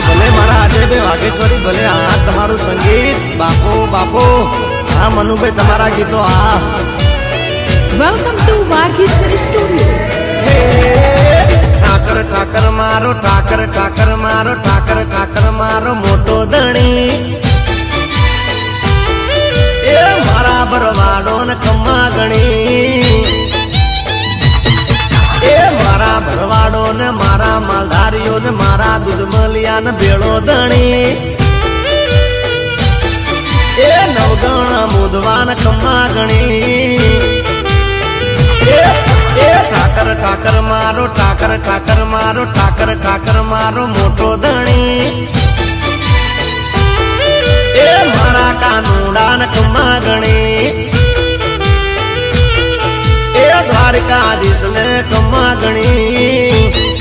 भले मारा अजय भाई वागेश्वरी भले आ तमारू संगीत बापो बापो हाँ मनु भाई तमारा गीतो आ welcome to Vageshwari studio. Thakar Thakar मारो ठाकर ठाकर मारो ठाकर ठाकर मारो मोटो धणी ए मारा बरवाडो न कम्मा गणी ए मारा भरवाडो ने मारा मालधारियो ने मारा दूध मलिया ने बेड़ो धणी ए नवगण मुदवान कम्मा गणी ए ठाकर ठाकर मारो ठाकर ठाकर मारो ठाकर ठाकर मारो मोटो धणी ए मारा कानूड़ा ने कम्मा गणी द्वारकाधीश ने कम्मा गणी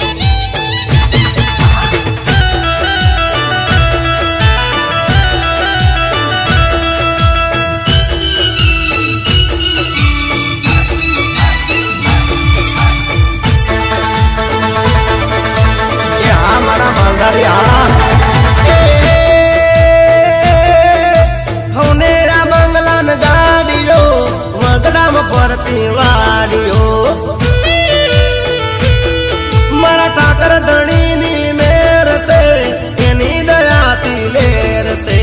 हमारा मालधारी होनेरा बंगला न गाड़ियो वगड़ा में परती वाड़ियो मारा ठाकर धनी नी मेर से एनी दयाती लेर से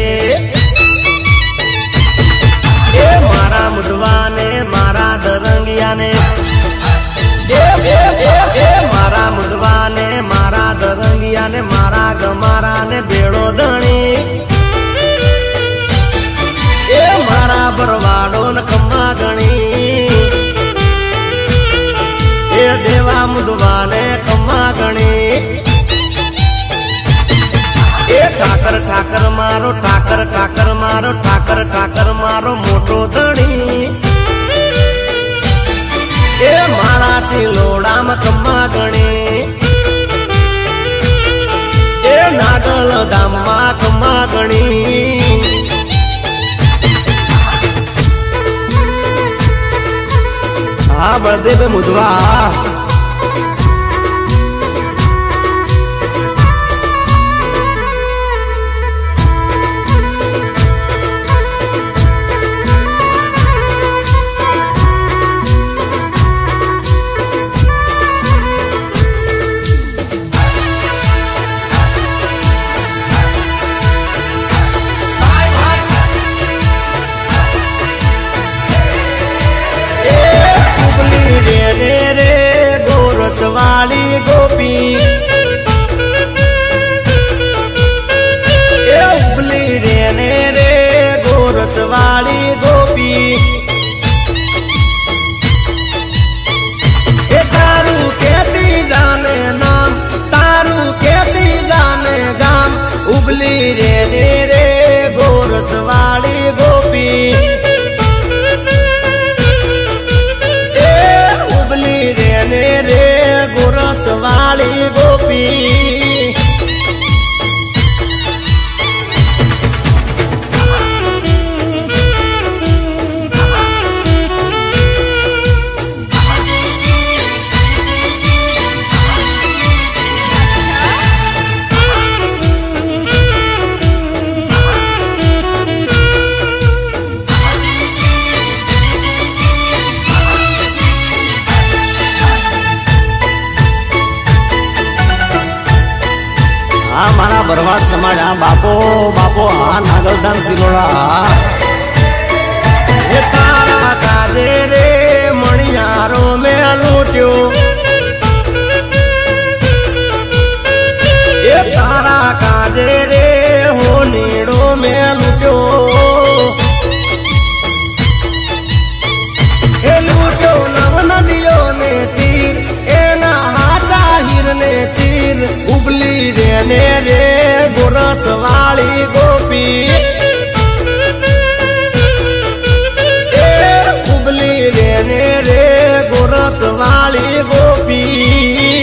ए मारा मुदवा ने मारा दरंगिया ने ए मारा मुदवा ने मारा दरंगिया ने मारा गमारा ने बेड़ो धणी ए मारा बरवाडो न कम्मा गणी ए देवा मुदवा ने कम्मा गणी ए ठाकर ठाकर मारो ठाकर ठाकर मारो ठाकर ठाकर मारो मोटो धणी ए मारा लोड़ा में कम्मा गणी ए नागल दामा कम्मा गणी हाँ बलदेव मुदवा रे આ મારા ભરવાડ સમાજ આ બાપો બાપો આ નાગલધામ ચિલોડા એ તારા કાજે રે મણિયારો મેં લૂટ્યો એ તારા કાજે રે હોનીડો મેં લૂટ્યો એ લૂટ્યો નવ નદીઓ ને તીર એના હાથા હીર ને ચીર ઉબલી રેને રે ગોરસ વાળી ગોપી એ ઉબલી રેને રે ગોરસ વાળી ગોપી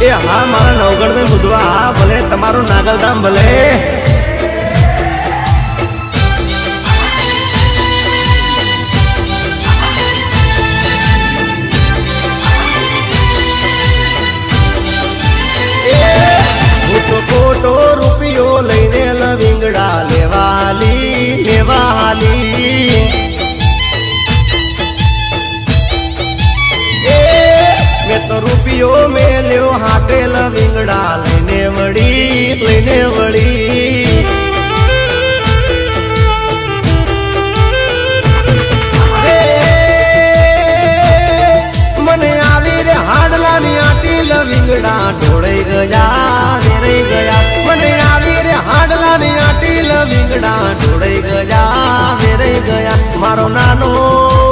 એ હા મારા નવગઢ में बुधवा હા ભલે તમારું નાગલધામ ભલે ખોટો રૂપિયો લઈને લવિંગડા લેવા હાલી મેં તો રૂપિયો મેલ્યો હાટે લવિંગડા લઈને વળી મને આવી રે હાડલાની આટી લવિંગડા ઢોળાઈ ગયા વેરાઈ ગયા મને આવી રે હાડલાની આટી લવિંગડા ઢોળાઈ ગયા વેરાઈ ગયા મારો નાનો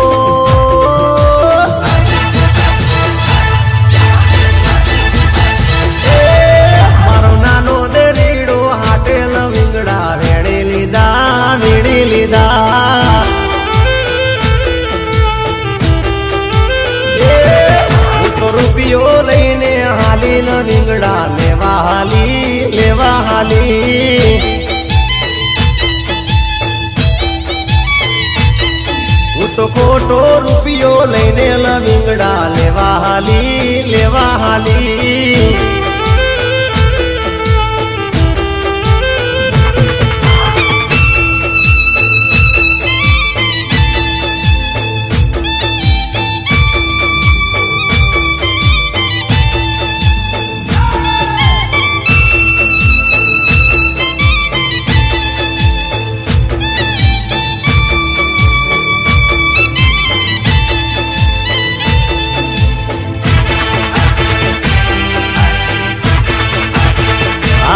રૂપિયો લઈને હાલી લવિંગડા લેવા હાલી હું તો ખોટો રૂપિયો લઈને લવિંગડા લેવા હાલી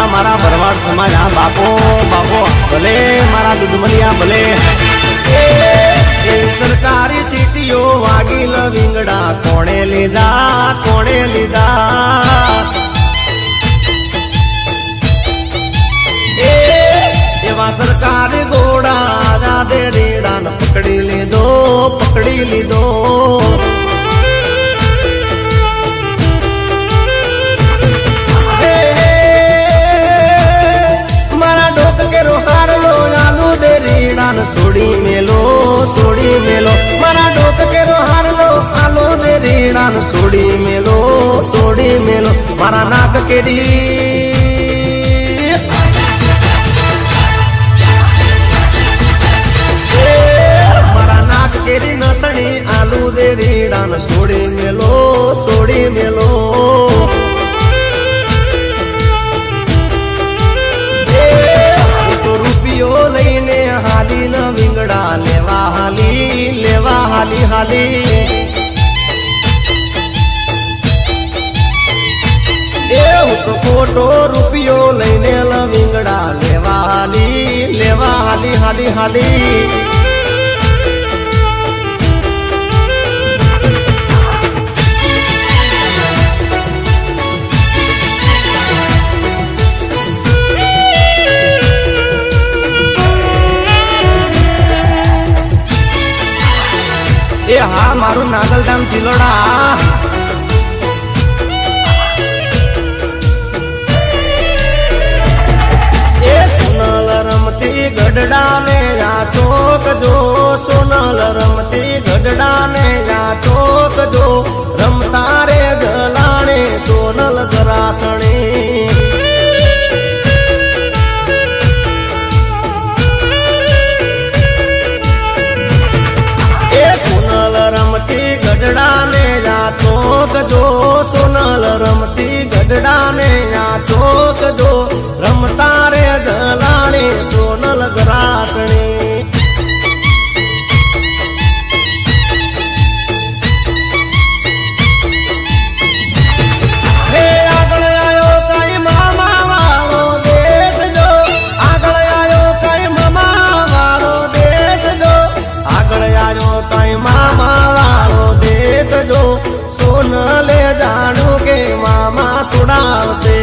મારા ભરવાડ સમાજ આ બાપો ભલે મારા દૂધમલિયા ભલે સરકારી સીટીઓ વાગી લવિંગડા કોણે લીધા એવા સરકારી ઘોડા રાધે રેડાને પકડી લીધો છોડી મેલો મારા ડોક કેરો હારલો આલો દે રીણાન છોડી મેલો મારા નાક કેડી મારા નાક કેરી નતણી આલુ દે રીણાન છોડી મેલો રૂપિયો લઈને હાલી લવિંગડા લેવા હાલી હું તો ખોટો રૂપિયો લઈને લવિંગડા લેવા હાલી એ હા મારું નાગલધામ ચિલોડા એ સોનલ રમતી ગઢડા ને યા ચોક જો સોનલ રમતી ગઢડા ને યા ચોક જો રમતા ચોકજો સોનલ રમતી ગઢડા ને આ ચોકજો રમતા રે જલાણી સોનલ ગ્રાસણી સોનલે જાણું કે મામા સુડાવશે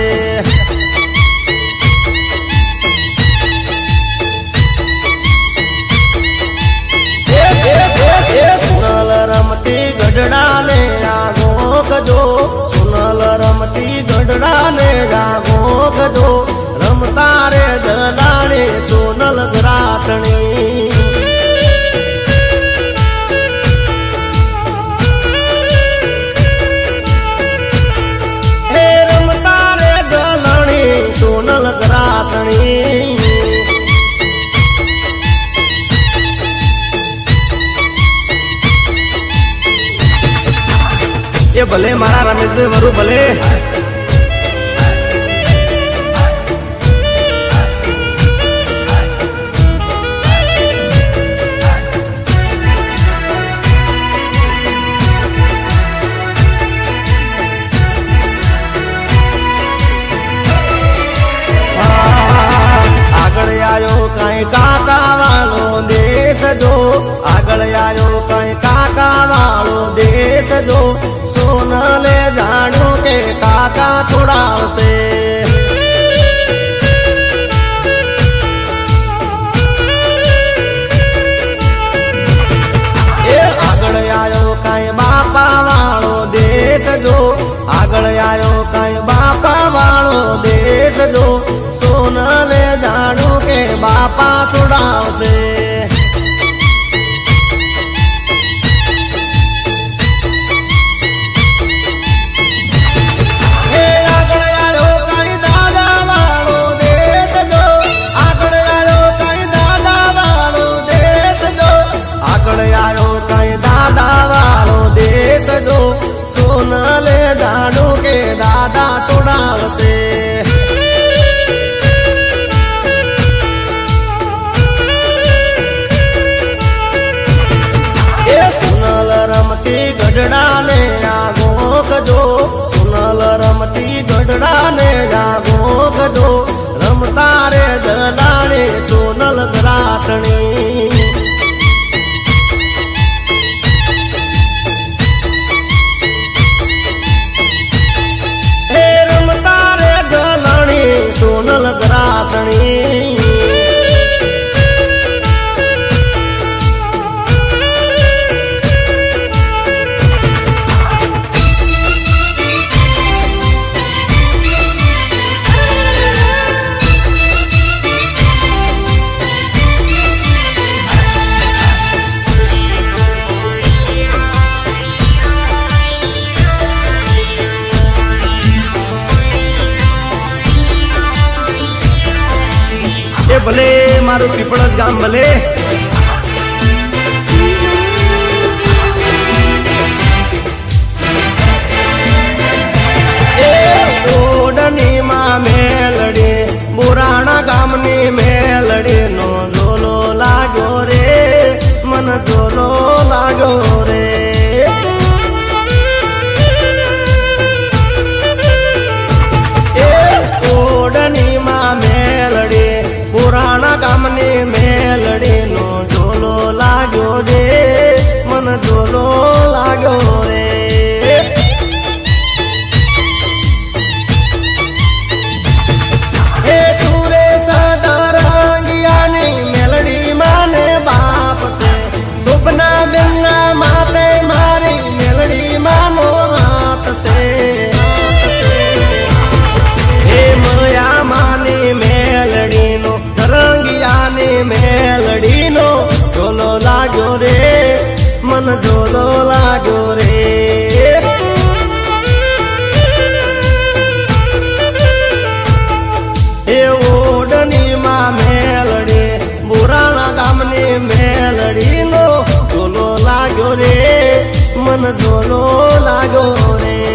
સોનલ રમતી ગઢડા ને આગો કજો સોનલ રમતી ગઢડા ને આગો કજો રમતા રે જલાણી સોનલ ગ્રાસણી સોનલ ગ્રાસણી એ ભલે મારા રમેશભાઈ વરુ ભલે કઈ કાકા વાળો દેશ જો આગળ આવ્યો કઈ કાકા વાળો દેશ જો સોનલે જાણ્યું કે કાકા છોડાવશે એ આગળ આવ્યો કઈ બાપા વાળો દેશ જો આગળ આવ્યો કઈ બાપા વાળો દેશ જો સોનલે જાણું કે બાપા છોડાવશે આગળ આવ્યો કઈ દાદા વાળો દેશ જો આગળ આવ્યો કઈ દાદા વાળો દેશ જો આગળ આવ્યો કઈ દાદા વાળો દેશ જો સોનલે જાણું કે દાદા છોડાવશે રમતી ગઢડા ને આગો કજો સોનલ રમતી ગઢડા ને આગો કજો રમતા રે જલાણી સોનલ ગ્રાસણી હે રમતા રે જલાણી સોનલ ગ્રાસણી ભલે મારું પીપળજ ગામ ભલે ઓડની માં મેલડી બુરાણા ગામની મેલડી નો ઝોલો લાગ્યો રે મન ઝોલો લાગ્યો રે ઓડની માં મેલડી પુરાણા ગામની મેલડી નો ઝોલો લાગ્યો રે મન ઝોલો લાગ્યો રે હે સુરેશ દરંગિયાની મેલડી માને બાપ છે સુપના બેનના માતે મારી મેલડી માનો હાથ છે હે મયા માની મેલડી નો રંગિયાની મેલડી નો ઝોલો લાગ્યો રે મન ઝોલો લાગ્યો રે એ ઓડની માં મેલડી બુરાણા ગામની મેલડી નો ઝોલો લાગ્યો રે મન ઝોલો લાગ્યો રે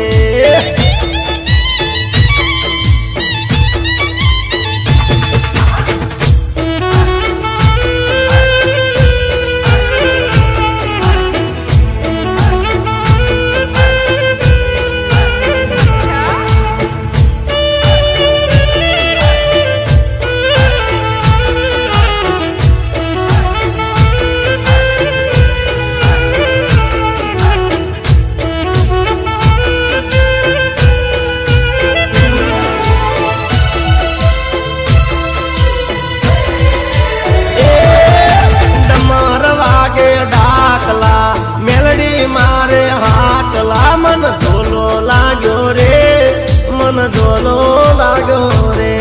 ઝોલો લાગ્યો રે મન ઝોલો લાગ્યો રે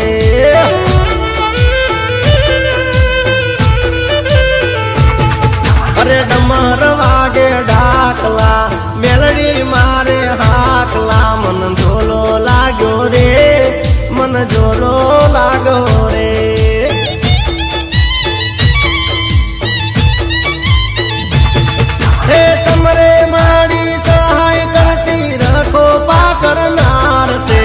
અરે ડમર વાગે ડાકલા મેલડી મારે હાકલા મન ઝોલો લાગ્યો રે મન ઝોલો લાગ્યો રે હે તમરે મારી સહાય કરતી રખો પાકરનાર છે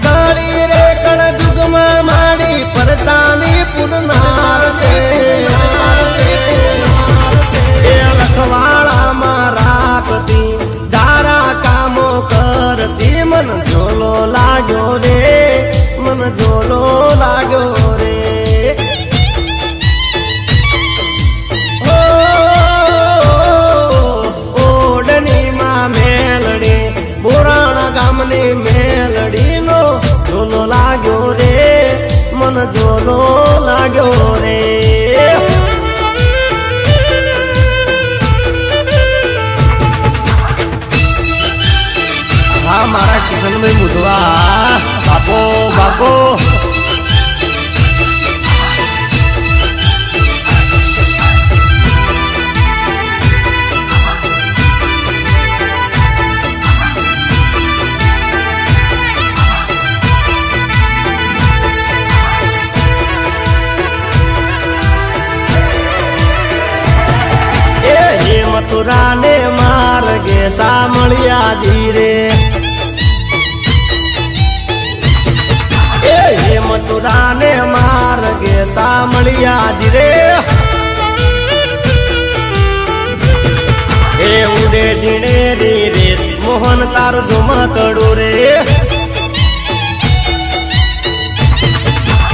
કાળી રે કળ જુગમાં મારી પરતાની પુરનાર છે એ લખવાળામાં રાખતી દારા કામો કરતી મન ઝોલો લાગ્યો રે મન ઝોલો લાગ્યો રે ગામની મેલડીનો ઝોલો લાગ્યો રે મન ઝોલો લાગ્યો રે હા મારા કિશનભાઈ મુઢવા બાપો બાપો મથુરા ને માર્ગે સામળિયા જી રે એ મથુરા ને માર્ગે સામળિયા જી રે એ ઉડે ઝીણે રે મોહન તારું ઝુમકડું રે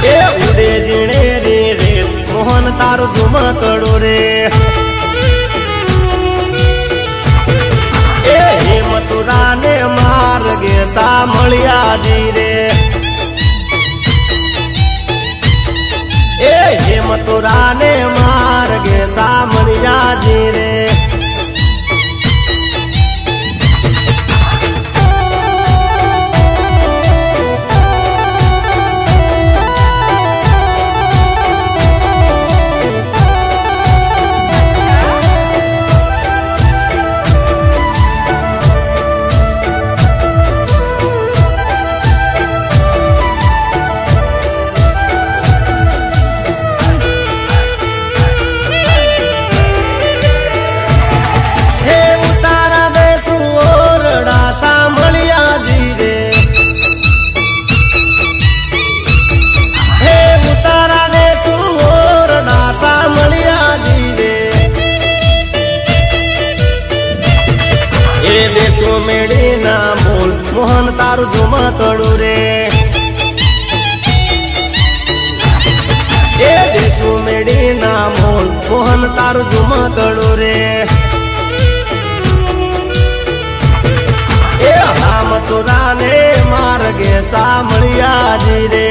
એ ઉડે ઝીણે રે મોહન તારું ઝુમકડું રે મથુરા ને માર્ગે સામળિયા જી રે એ મથુરા ને માર્ગે સામળિયા જી રે મેળી ના બોલ મોહન તારું ઝુમકડું રે એ દેશુ મેળી ના બોલ મોહન તારું ઝુમકડું રે એ હા મથુરા ને માર્ગે સામળિયા જી રે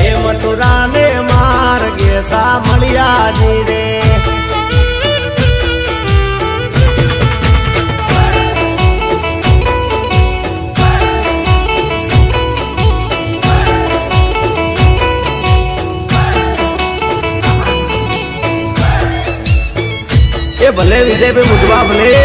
એ મથુરા ને માર્ગે સામળિયા જી રે ભલે વિજયભાઈ મુઢવા ભલે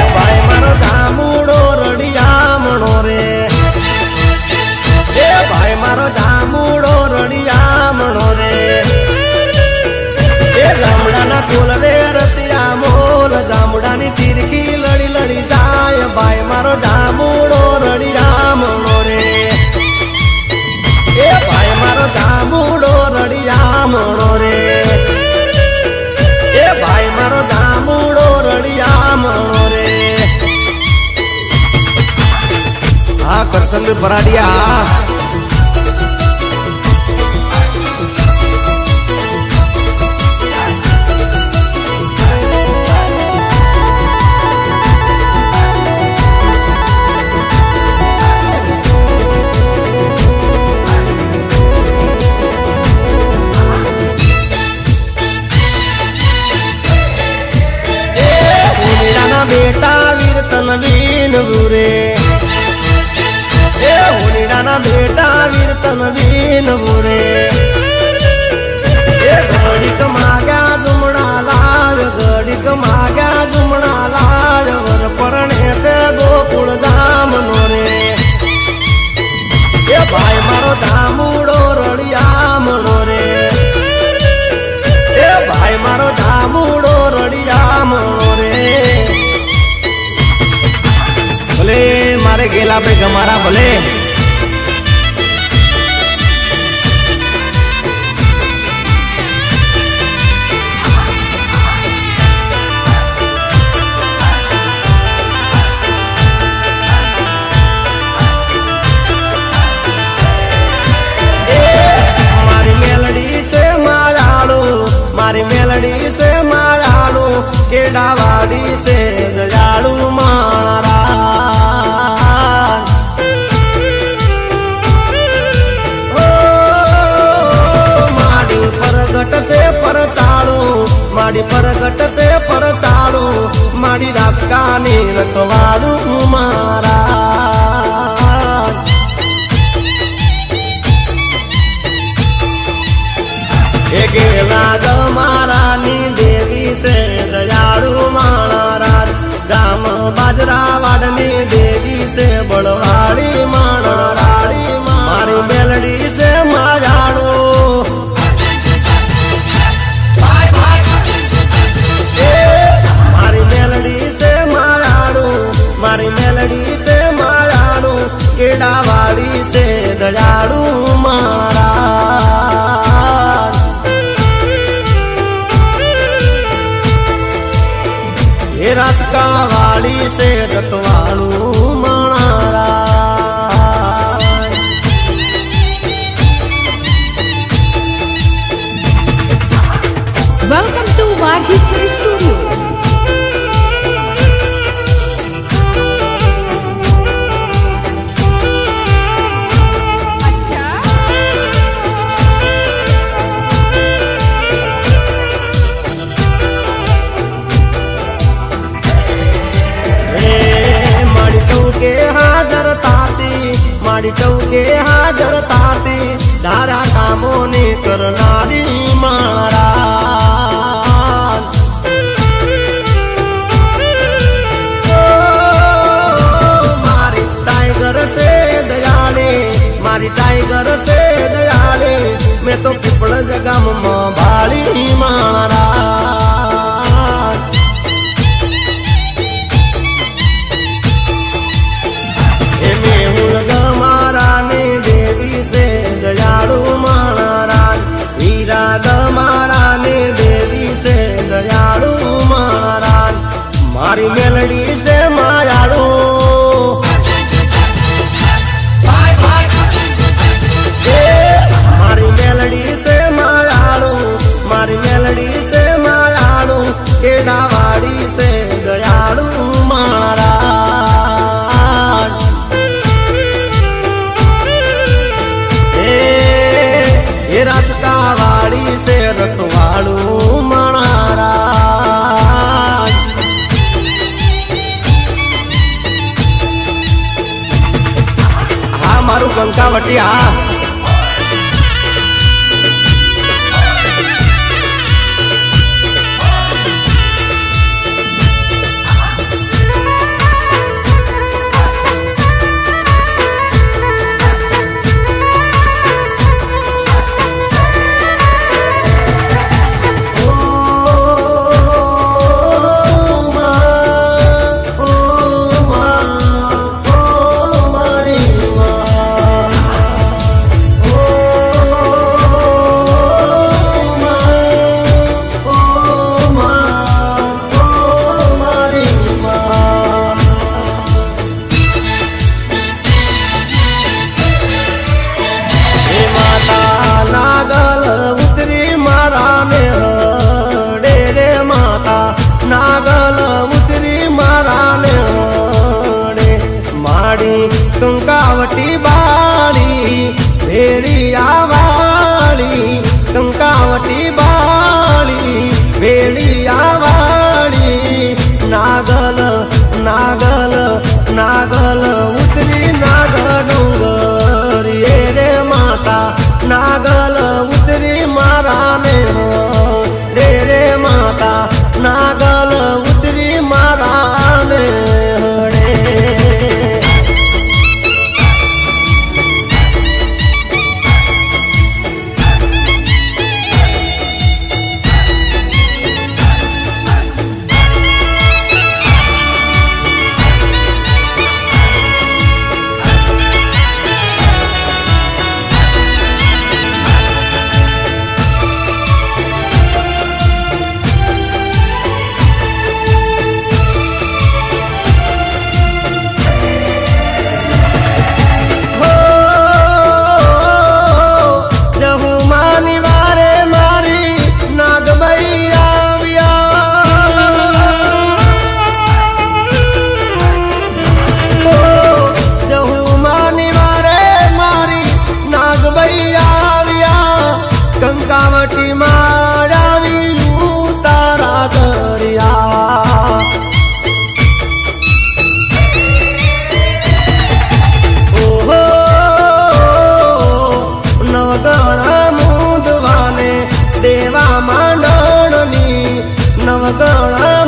ભાઈ મારો જામુડો રડિયામણો રે એ ભાઈ મારો જામુડો રડિયામણો રે ગામડાના કોલ રે રસિયા મોલ જામડાની તીરકી લડી લડી જાય ભાઈ મારો જામુડો રડી રામણો રે એ ભાઈ મારો જામુડો રડી રામણો રે એ ભાઈ મારો જામુડો રડી રામણો રે હા કરસંગ પરાડિયા બેટા વીર તનવીન બુરે એ હોલીડાના બેટા વીર તનવીન બુરે એ ઘડીક માગ્યા જુમણા લાલ ઘડીક માગ્યા જુમણા લાલ વર પરણે છે ગોકુળ ગામ નો રે એ ભાઈ મારો ધામુડો રળિયામણો રે એ ભાઈ મારો ધામુડો રળિયામણો રે ભલે મારે ગેલા ભાઈ ગમારા ભલે મારી મેલડી છે મારાળું કેડાવાડી છે દયાળું મારા માડી પરગટ છે પરચાળું માડી પરગટ છે પરચાળું માડી રાસકાની રખવાડું મારા એ ગેલા ગમારાની દેવી છે દયાળુ માણારાર ગામ બાજરા વાડની દેવી છે બળવાળી માણારાળી મારી મેલડી છે મારાળો મારી મેલડી છે મારાળો મારી મેલડી છે મારાળો કેડાવાળી છે દયાળુ મારા એ રાસકા વાળી છે રખવાળું માણારા Welcome to Vargheswari Studio. મારી ટૌકે હાજર તાતી તારા કામોને કરનારી મારા મારી ટાઈગર છે દયાળી મારી ટાઈગર છે દયાળી મેં તો પીપળ જગામમાં ભાળી મારા દયાળુ માણારાજ વીરા ગમારાને દેવી છે દયાળુ માણારાજ મારી મેલડી છે માયાળુ મારી મેલડી છે માયાળુ મારી મેલડી છે માયાળુ કેડાવાડી છે દયાળુ માણારાજ એ રાસકા વાળી છે રખવાળું માણારા હા મારું કંકાવટી હા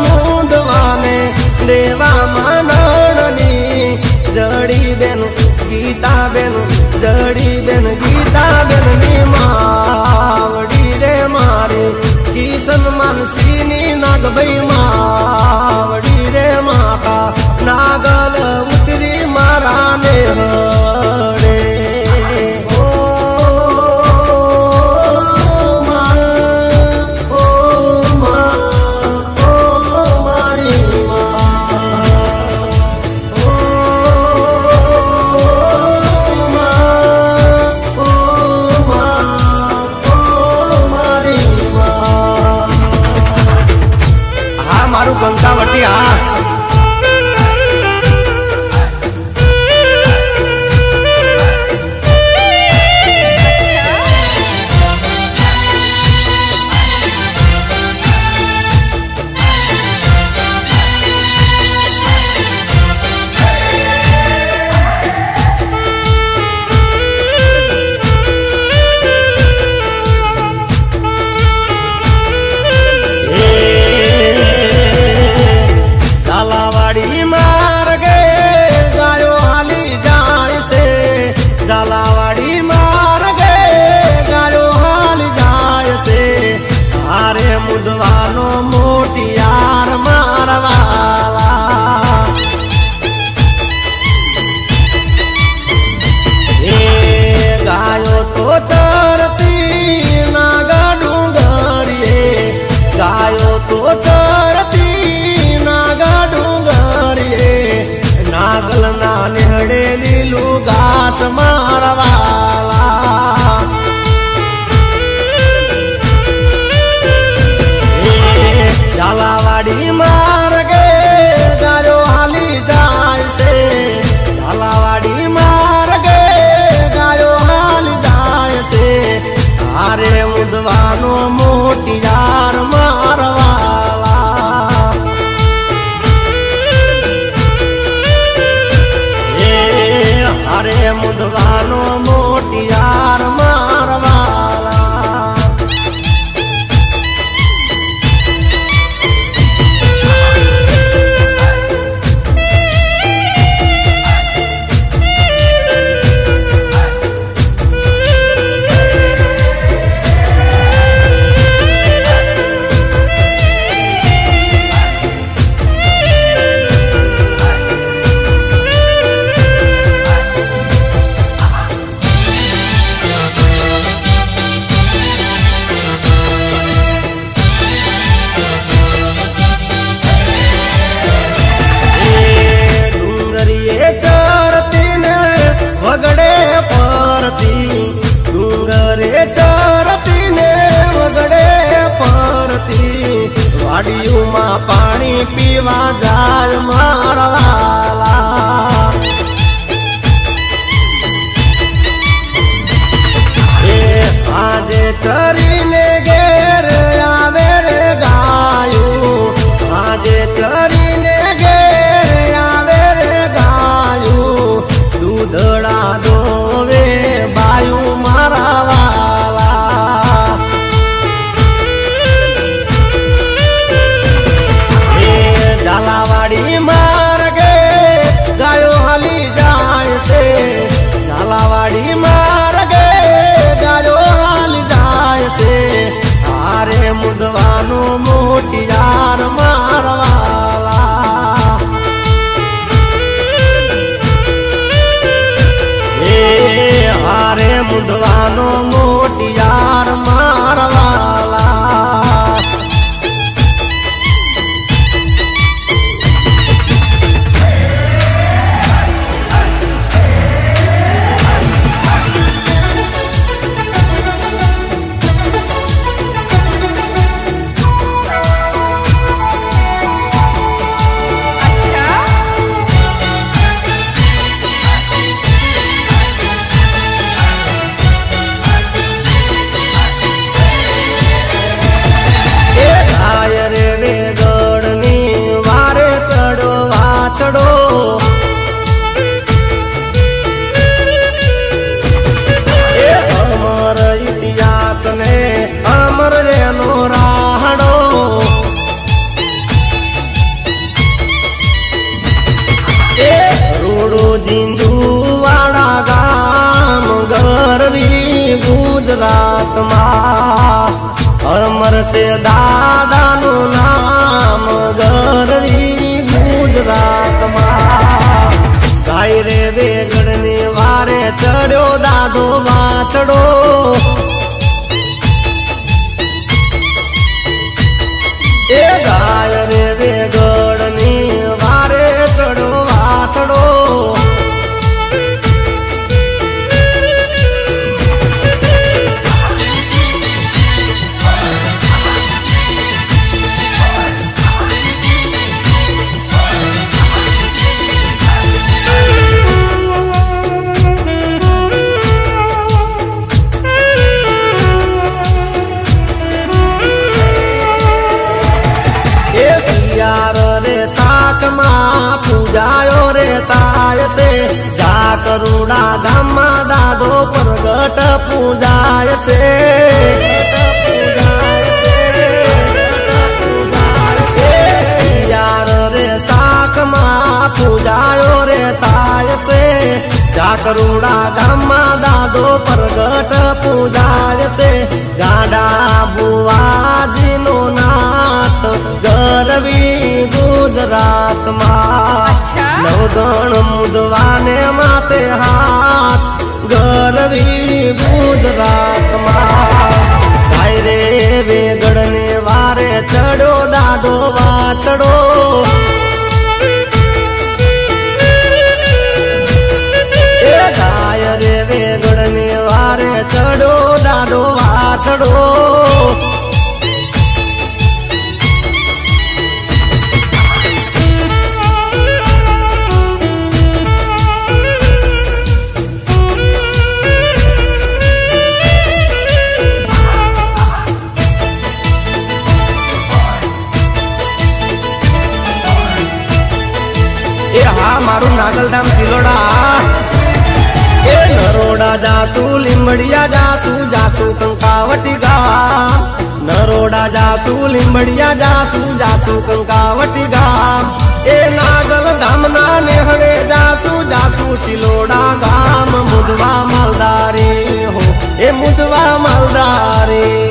મુંદવાને દેવામાં નણની જડી બેન ગીતાબેન ની માવડી રે મારી કિશન માનસીની નાગભાઈ માવડી રે માતા નાગલ ઉતરી મારા ને હડે કંકાવટિયા મુદવાનો મોટિયાર મારવાલા એ ગાયો તો ચરતી નાગા ડુંગરીએ ગાયો તો ચરતી નાગા ડુંગરીએ નાગલ ના નેહડે લીલું ઘાસ મારવાલા ઝાલાવાડી માર્ગે ગાયો હાલી જાય છે ઝાલાવાડી માર્ગે ગાયો હાલી જાય છે હારે ઉદવાનો મોટિયાર મારવાલા એ હારે મુદવાનો મોટિયાર મારવાલા ડુંગરે ચરતી ને વગડે પરતી વાડીઓમાં પાણી પીવા જાય મારવાલા એ આજે ચરીને ઘેર આવે રે ગાયું આજે ચરીને ઘેર આવે રે ગાયું દૂધડા દોવે બાયું મારવાલા એ ઝાલાવાડી માં જીંજુવાડા ગામ ગરવી ગુજરાતમાં અમર છે દાદાનું નામ ગરવી ગુજરાતમાં ગાય રે વેગડની વારે ચડ્યો દાદો વાછડો એ ગાય રે વેગડની વારે ચડ્યો વાછડો પૂજાયો રે તાય છે જાકરુડા ગામમાં દાદો પ્રગટ પૂજાય છે રે શાખમાં પૂજાયો રે તાય છે જાકરુડા ગામમાં દાદો પ્રગટ પૂજાય છે ગાડા બુવાજીનો નાથ ગરવી ગુજરાતમાં નવગણ મુદવાને માતે હાથ ગરવી ગુજરાતમાં ગાય રે વેગડને વારે ચડ્યો દાદો વાછડો એ ગાય રે વેગડને વારે ચડ્યો દાદો વાછડો મારું નાગલધામ ચિલોડા એ નરોડા જાસુ લીંબડિયા જાસુ કંકાવટી ગામ નરોડા જાસુ લીંબડિયા જાસુ કંકાવટી ગામ એ નાગલધામ ના નેહળે જાસુ ચિલોડા ગામ મુદવા માલદારી હો એ મુદવા માલદારી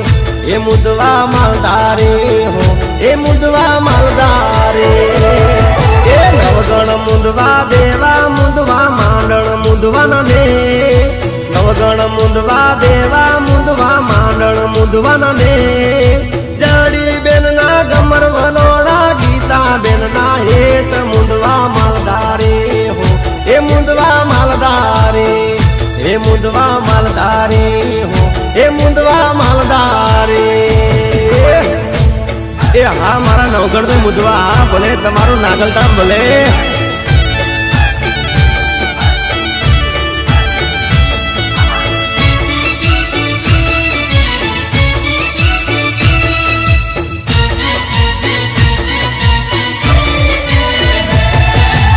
એ મુદવા માલદારી હો એ મુદવા માલદારી એ નવગણ મુંદવા દેવા મુંદવા માંડળ મુંદવાના ને નવગણ મુંદવા દેવા મુંદવા માંડળ મુંદવાના ને જડી બેન ના ગમર વલોડા ગીતા બેન ના હેત મુંદવા માલદારી હો એ મુંદવા માલદારી એ મુંદવા માલદારી હો એ મુંદવા માલદારી એ હા મારા નવગણ ને મુદવા ભલે તમારું નાગલધામ ભલે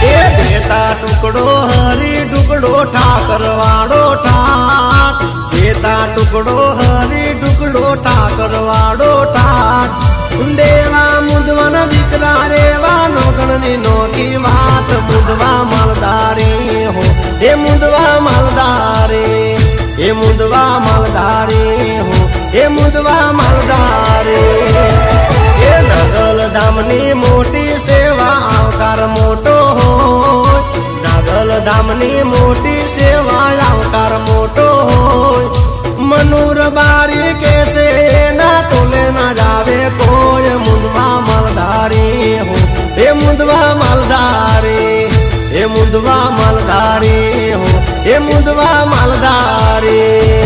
એ દેતા ટુકડો હરી ટુકડો ઠાકર વાળો ઠાક દેતા ટુકડો હરી ટુકડો ઠાકર વાળો ઠાક દેવા મુદવાના દીકરા રેવા નોકણની નોકી વાત મુદવા માલદારી હો એ મુદવા માલદારી એ મુદવા માલદારી હો એ મુદવા માલદારી એ નાગલધામની મોટી સેવા આવકાર મોટો હોય નાગલધામની મોટી સેવા આવકાર મોટો હોય મનુર બારી કેસે ના તોલે ના જાવે કોઈ મુદવા માલદારી હો એ મુદવા માલદારી એ મુદવા માલદારી હો એ મુદવા માલદારી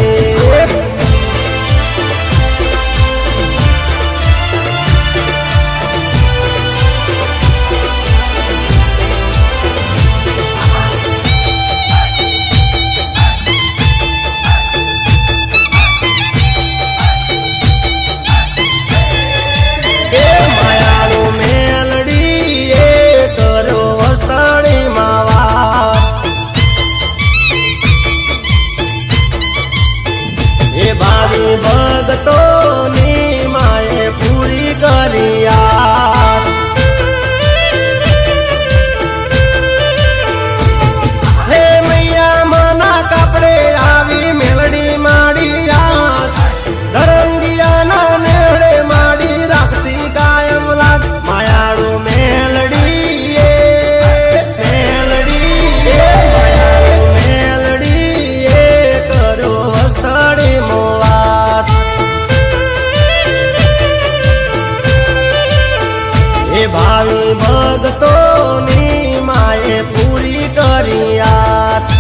ભાવિ ભક્તોની માએ પૂરી કરી આસ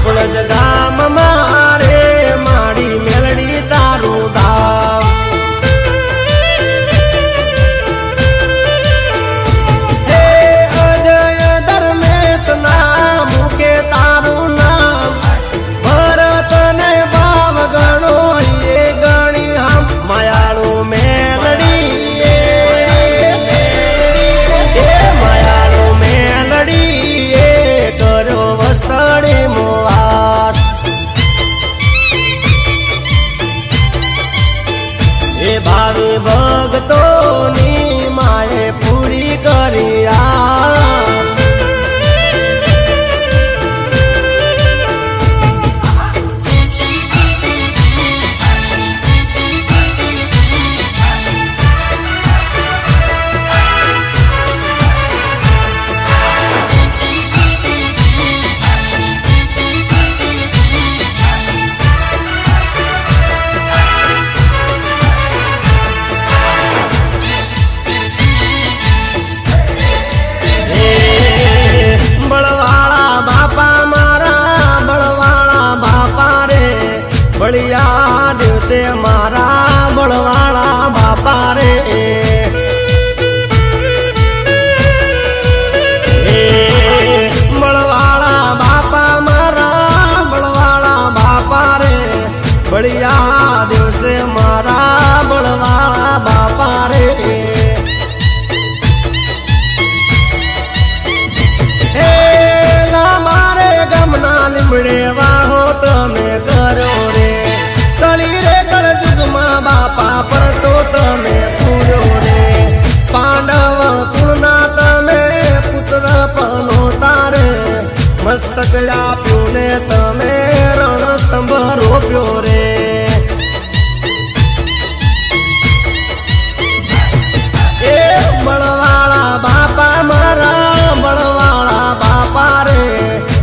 પીપળજ ધામ મારે માડી મેલડી તારું ધામ હે અજય ધર્મેશ ના મુકે તારું નામ ભરત ને ભાવ ગણો એ ગણી હમ માયાળુ મેલડી એ માયાળુ મેલડી એ કર્યો વસ્તડી ભાવિ ભક્તોની માએ પૂરી કરી આસ બળિયા દિવસે મારા બળવાળા બાપા રે બળવાળા બાપા મારા બળવાળા બાપા રે બળિયા દિવસે મારા બળવાળા બાપા રે મારે ગમના લીમડે વાહો તમે કરો રે બાપા પર તો તમે પૂર્યો રે પાંડવ કુળના તમે પુત્ર પનો તારે મસ્તક આપ્યું ને તમે રણસ્તંભ રોપ્યો રે એ બળવાળા બાપા મારા બળવાળા બાપા રે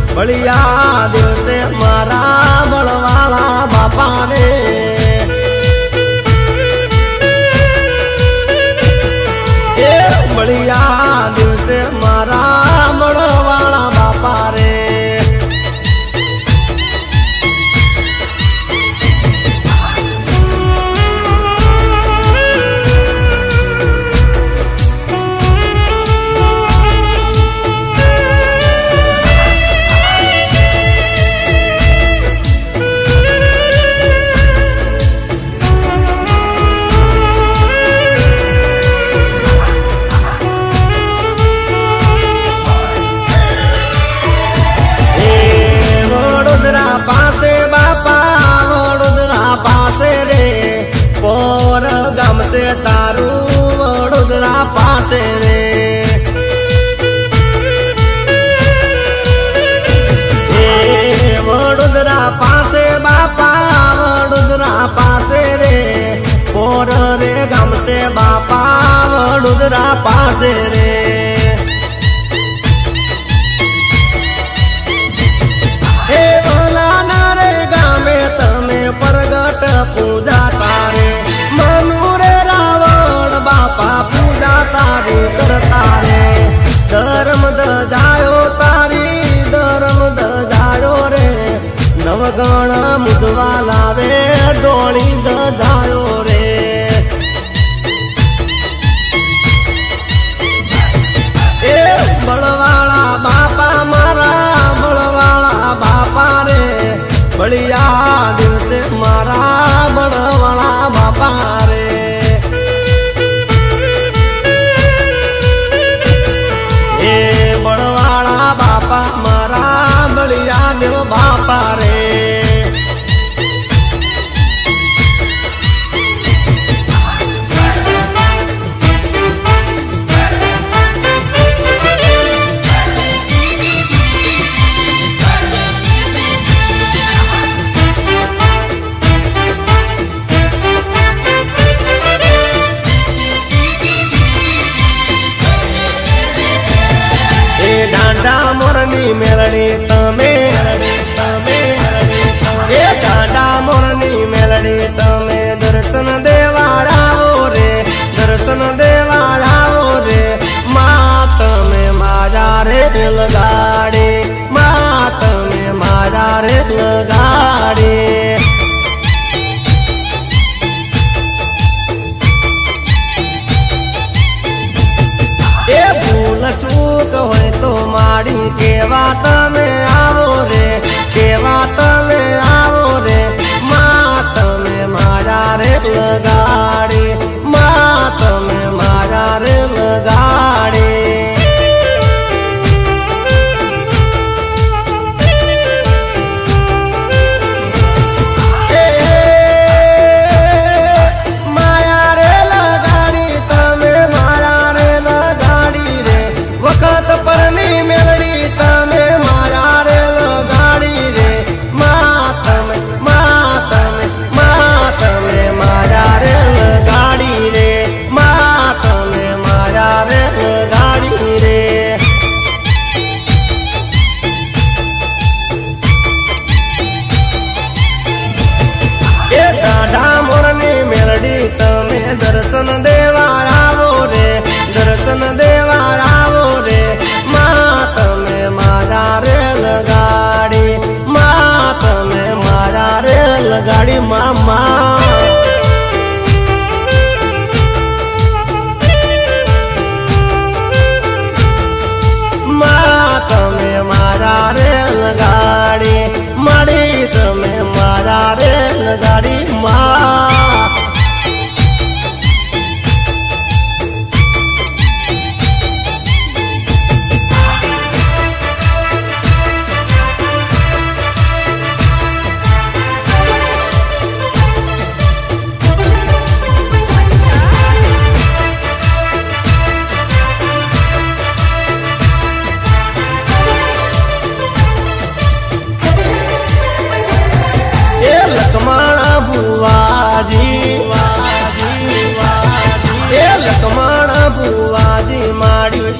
બળિયા દિવસે મારા બળવાળા બાપા રે બળિયા દિવસે મારા મળવાળા બાપા રે પાસે બાપા વડોદરા પાસે રે પોર ગામસે તારું વડોદરા પાસે રે વડોદરા પાસે બાપા વડોદરા પાસે રે પોર રે ગામસે બાપા વડોદરા પાસે રે પ્રગટ પૂજા તારે મનુ રે રાવણ બાપા પૂજા તારી કરતા રે ધર્મ દજાયો તારી ધર્મ દજાયો રે નવગણ મુદવા લાવે ડોળી દજાયો રે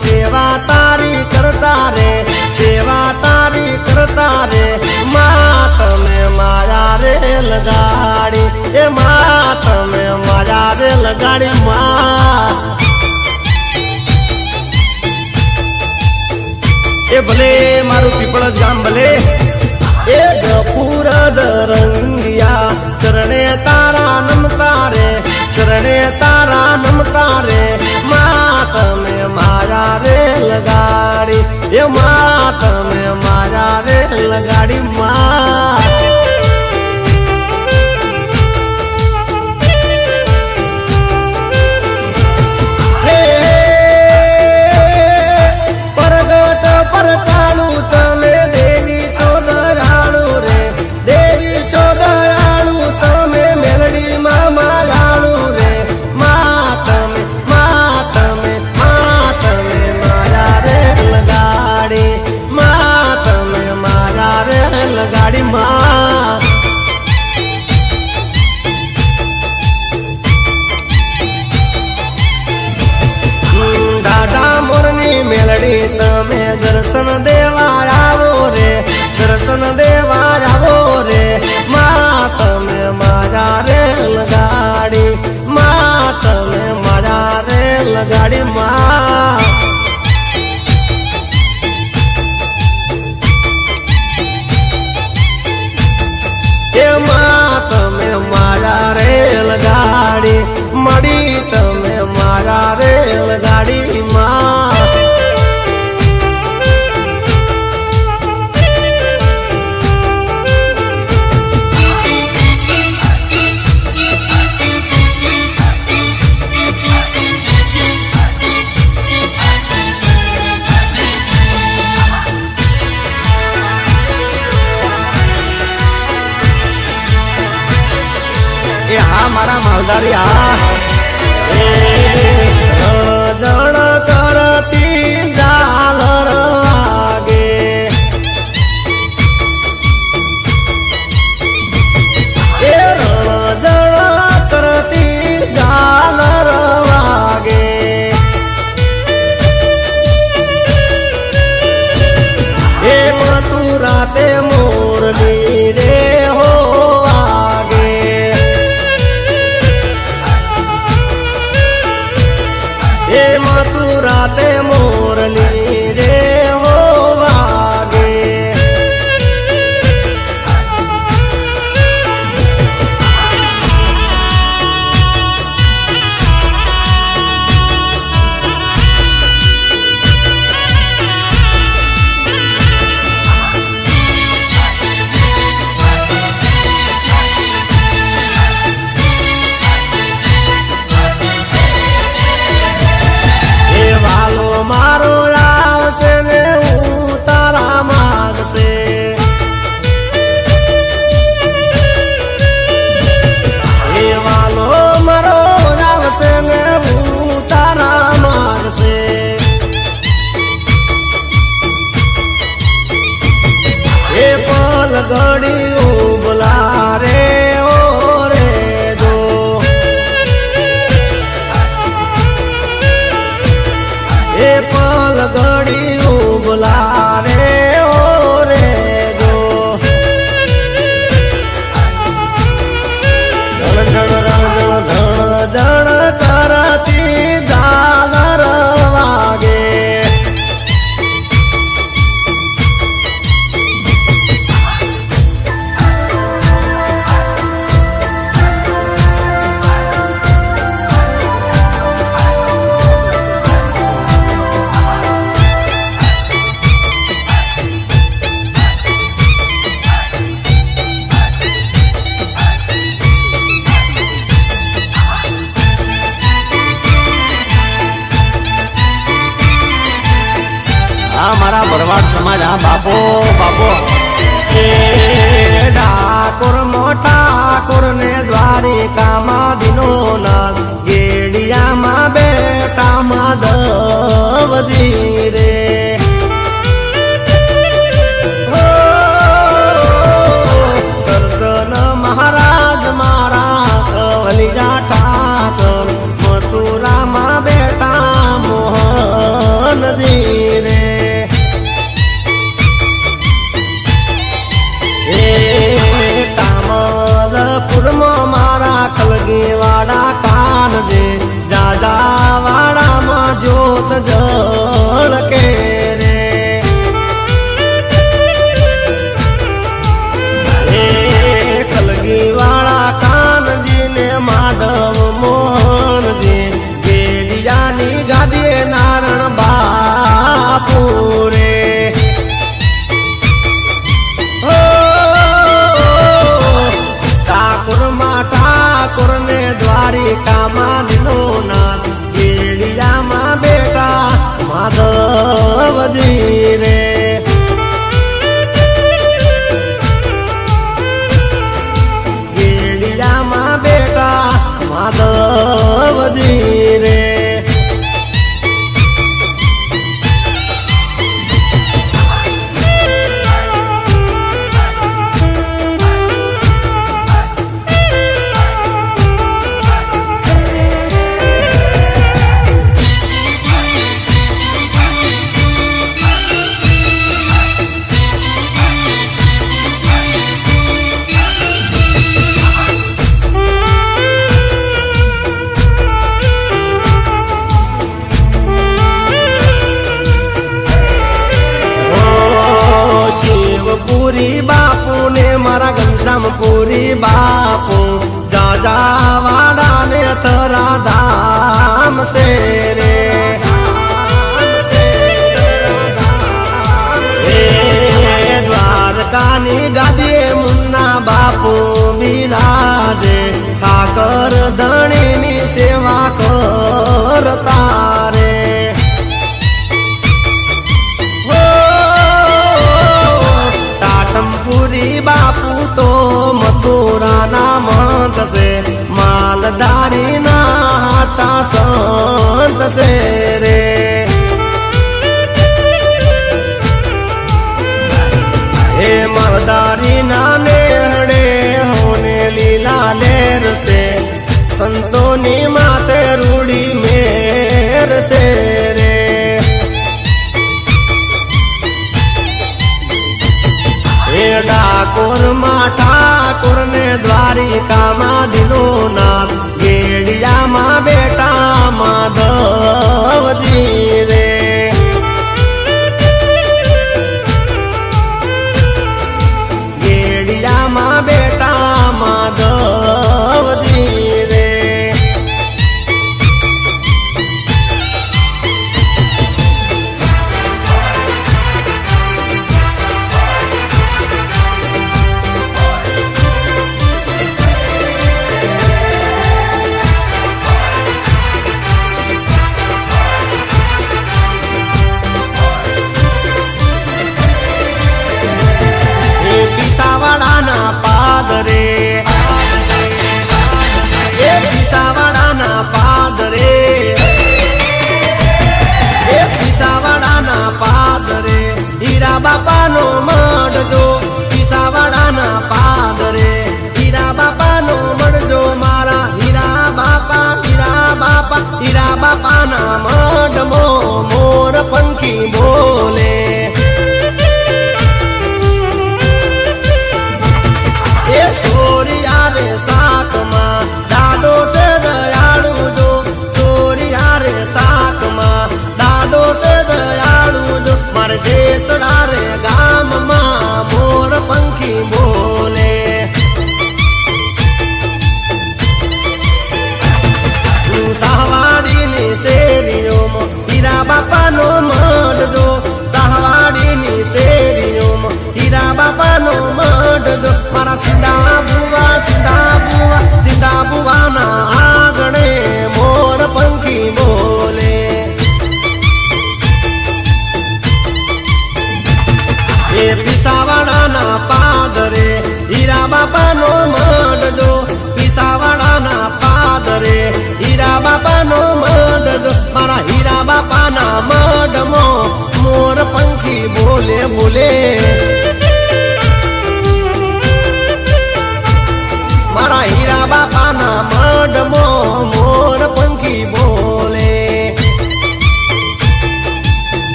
સેવા તારી કરતા રે, સેવા તારી કરતા રે. માં તમે મારા રે લગાડી, એ માં તમે મારા રે લગાડી. માં એ ભલે મારું પીપળ ગામ ભલે એ ગફુર દરંગિયા ચરણે તારા નમતા રે, ચરણે તારા નમતા રે. માં તમે મારા રે લગાડી, એ માં તમે મારા રે લગાડી. માં પરગટ પરચાણું તમે દેવી છો દયાળુ રે, દેવી છો દયાળુ તમે મેલડીમાં માયાળુ રે. માં તમે મારા રે લગાડી, માં તમે મારા રે લગાડી. માં દાદા મોરની મેલડી તમે દર્શન દેવા આવો રે, દર્શન દેવા આવો રે. માં તમે મારા રે લગાડી, માં તમે મારા રે લગાડી. માં એ માં તમે મારા રે લગાડી, મળી તમે મારા રે લગાડી. માં એ હા મારા માલધારી હા. એ જણ કરતી ઝાલર વાગે, એ જણ કરતી ઝાલર વાગે. એ મથુરાતે મોરલી રે હો વાગે. એ મથુરાતે મોરલી રે હો વાગે. એ વાલો મારો આવશે ને હું તારા માગશે. એ વાલો મારો આવશે ને હું તારા માગશે. એ પલ ઘડી ઉભલા રે ઓ રે જો. એ પલ ઘડી ઉભલા રે ઓ રે જો. ધણ ધણ ધણ ધણ કરતી ઝાલર વાગે. આ મારા ભરવાડ સમાજ હા બાપો બાપો. એ ડાકોર મોટા ને દ્વારિકામાં દિનો નાથ, ગેડિયામાં બેટા માધવજી રે. દર્શન મહારાજ મારા કવલિયા ઠાકર, મથુરામાં બેટા મોહન માધવ મોહનજી ગેલિયાની ગાદીએ નારણ બાપુ રે ઠાકોર ને દ્વારિકામાં દીનો નાથ ગેલિયામાં બેટા માધવજી રે ગેલિયામાં બેટા માધવજી રે પૂરી બાપુ ને મારા ઘનશ્યામપુરી બાપુ જાજા વાડા ને તરા ધામ સે રે દ્વારકાની ગાદીએ મુન્ના બાપુ બિરાજે ઠાકર ધણીની સેવા કરતા રે પૂરી બાપુ તો મથુરાના મંત છે માલધારી ના હાથા સંત છે રે હે માલધારી ના નેહડે હોને લીલા લેર છે સંતો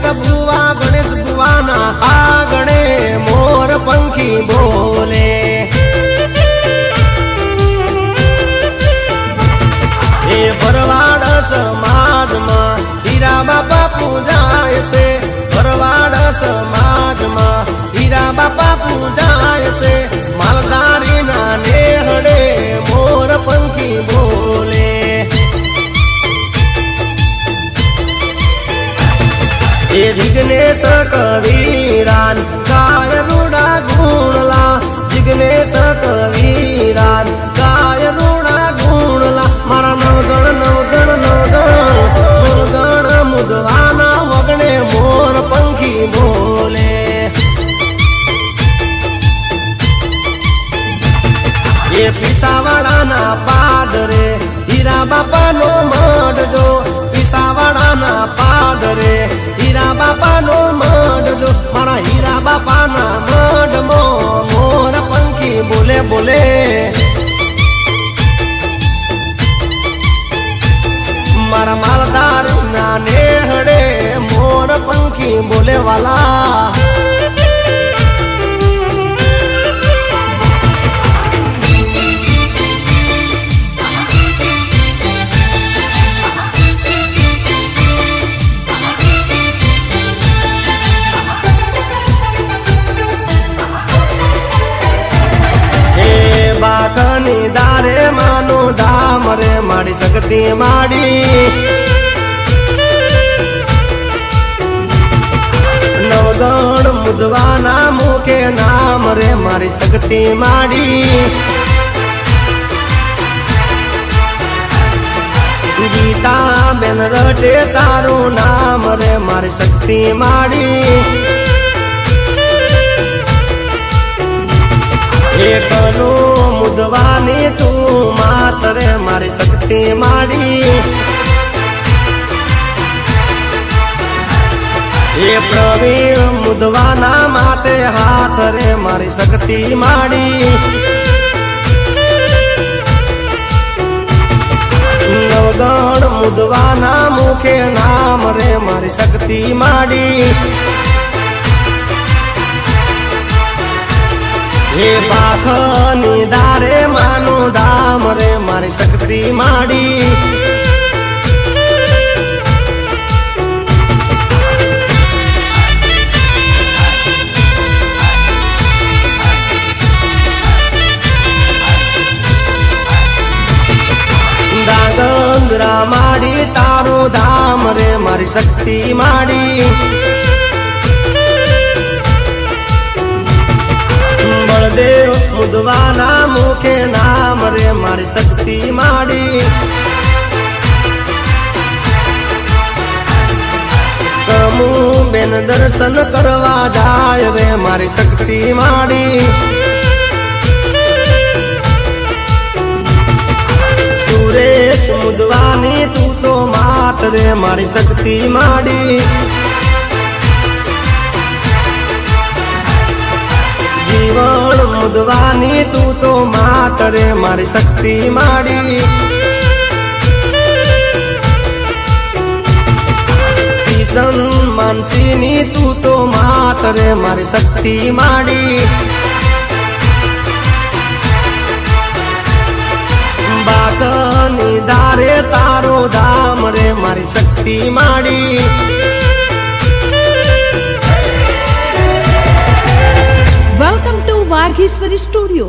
ગણેશ ભુવાના આગણે મોર પંખી બોલે. એ ભરવાડ સમાજમાં હીરા બાપા પૂજાય છે. ભરવાડ સમાજમાં હીરા બાપા પૂજાય છે. માલધારી ના નેહડે મોર પંખી બોલે. એ જિગ્નેશ કવીરાન કાય રૂડા ગુણલા. જિગ્નેશ કવીરાન કાય રૂડા ગુણલા. મારા નવગણ મુદવાના વગણે મોર પંખી બોલે. એ પીસાવાડાના પાદરે હીરા બાપાનો મઢ જો. પીસાવાડાના પાદરે હીરા બાપાનો મઢ જો. મારા હીરા બાપાના મઢમાં મોર પંખી બોલે બોલે. મારા માલદાર ના નેહડે મોર પંખી બોલે વાલા. બાકની દારે માનો ધામ રે મારી શક્તિ માડી. નવગણ મુદવાના મુખે નામ રે મારી શક્તિ માડી. ગીતા બેન રટે તારું નામ રે મારી શક્તિ માડી. એકનું મુદવાની તું માતરે મારી શક્તિ માડી. એ પ્રવીણ મુદવાના માતે હાથ રે મારી શક્તિ માડી. નવગણ મુદવાના મુખે નામ રે મારી શક્તિ માડી. એ પાખની દારે માનું ધામ રે મારી શક્તિ માડી. દાગંદ્રા માડી તારું ધામ રે મારી શક્તિ માડી. બળદેવ મુદવાના મુખે નામ રે મારી શક્તિ માડી. કમુ બેન દર્શન કરવા જાય રે મારી શક્તિ માડી. સુરેશ મુદવાની તું તો માત રે મારી શક્તિ માડી. જીવન મુદવાની તું તો માત રે મારી શક્તિ માડી. કિશન માનસીની તું તો માત રે મારી શક્તિ માડી. બાકની દારે તારો ધામ રે મારી શક્તિ માડી. Welcome to Vargheswari Studio.